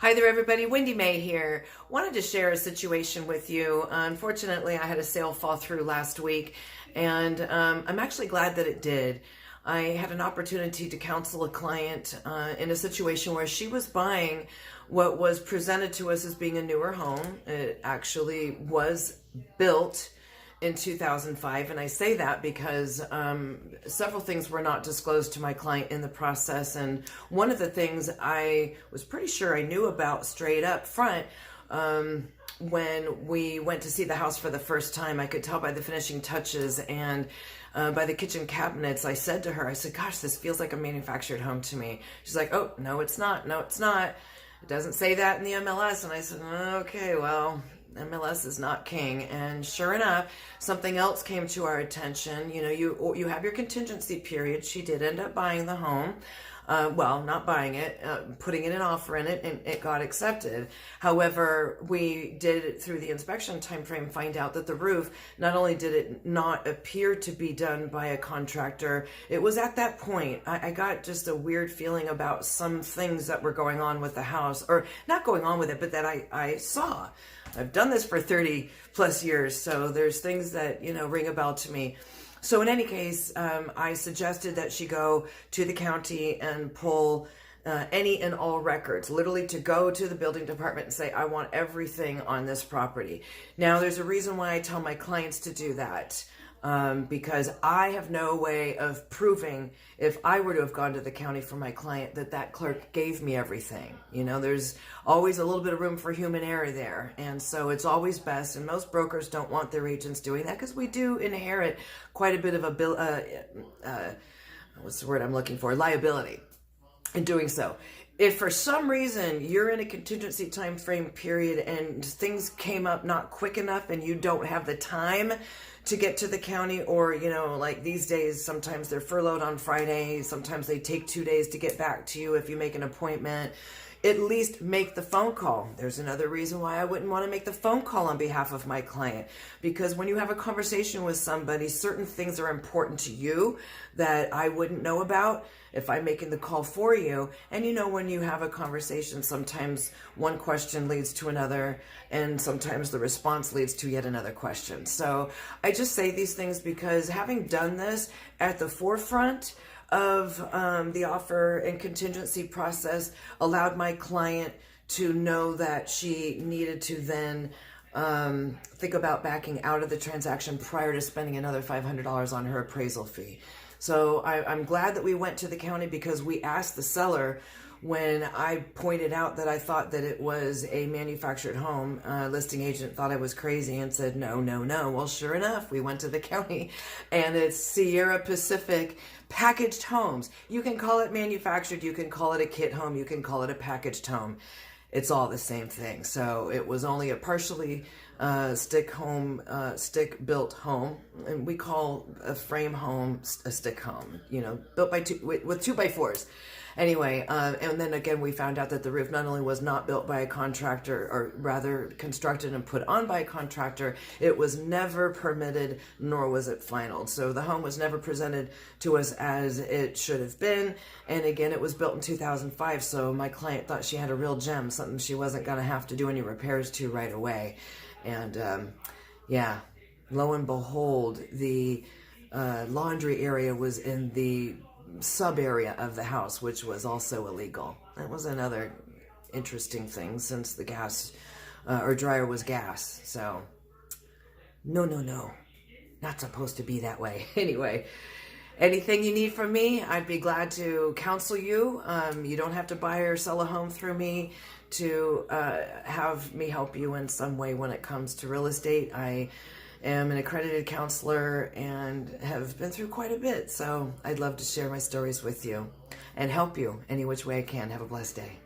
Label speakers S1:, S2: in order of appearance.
S1: Hi there everybody, Wendi-Mae here. Wanted to share a situation with you. Unfortunately, I had a sale fall through last week, and I'm actually glad that it did. I had an opportunity to counsel a client in a situation where she was buying what was presented to us as being a newer home. It actually was built in 2005, and I say that because several things were not disclosed to my client in the process, and one of the things I was pretty sure I knew about straight up front when we went to see the house for the first time. I could tell by the finishing touches and by the kitchen cabinets. I said to her, I said, gosh, this feels like a manufactured home to me. She's like, oh, no, it's not. No, it's not. It doesn't say that in the MLS. And I said, okay, well, MLS is not king. And sure enough, something else came to our attention. You know, you have your contingency period. She did end up buying the home. Well, not buying it, putting in an offer in it, and it got accepted. However, we did, through the inspection time frame, find out that the roof, not only did it not appear to be done by a contractor, it was at that point, I got just a weird feeling about some things that were going on with the house, or not going on with it, but that I saw. I've done this for 30 plus years, so there's things that, you know, ring a bell to me. So in any case, I suggested that she go to the county and pull any and all records, literally to go to the building department and say, I want everything on this property. Now, there's a reason why I tell my clients to do that. Because I have no way of proving, if I were to have gone to the county for my client, that clerk gave me everything. You know, there's always a little bit of room for human error there. And so it's always best, and most brokers don't want their agents doing that, because we do inherit quite a bit of a what's the word I'm looking for? Liability in doing so. If for some reason you're in a contingency time frame period and things came up not quick enough and you don't have the time to get to the county, or, you know, like these days, sometimes they're furloughed on Friday, sometimes they take 2 days to get back to you if you make an appointment, at least make the phone call. There's another reason why I wouldn't want to make the phone call on behalf of my client, because when you have a conversation with somebody, certain things are important to you that I wouldn't know about if I'm making the call for you. And you know, when you have a conversation, sometimes one question leads to another, and sometimes the response leads to yet another question. So I just say these things because, having done this at the forefront of the offer and contingency process, allowed my client to know that she needed to then think about backing out of the transaction prior to spending another $500 on her appraisal fee. So I'm glad that we went to the county, because we asked the seller, when I pointed out that I thought that it was a manufactured home, listing agent thought I was crazy and said, no, no, no. Well, sure enough, we went to the county, and it's Sierra Pacific packaged homes. You can call it manufactured, you can call it a kit home, you can call it a packaged home. It's all the same thing. So it was only a partially stick-built home, and we call a frame home a stick home, you know, built by with 2x4s. Anyway, and then again, we found out that the roof not only was not built by a contractor, or rather constructed and put on by a contractor, it was never permitted, nor was it finalized. So the home was never presented to us as it should have been. And again, it was built in 2005, so my client thought she had a real gem, something she wasn't going to have to do any repairs to right away. And yeah, lo and behold, the laundry area was in the sub area of the house, which was also illegal. That was another interesting thing, since the gas or dryer was gas. So no, not supposed to be that way. Anyway, anything you need from me, I'd be glad to counsel you. You don't have to buy or sell a home through me to have me help you in some way when it comes to real estate. I am an accredited counselor and have been through quite a bit, so I'd love to share my stories with you and help you any which way I can. Have a blessed day.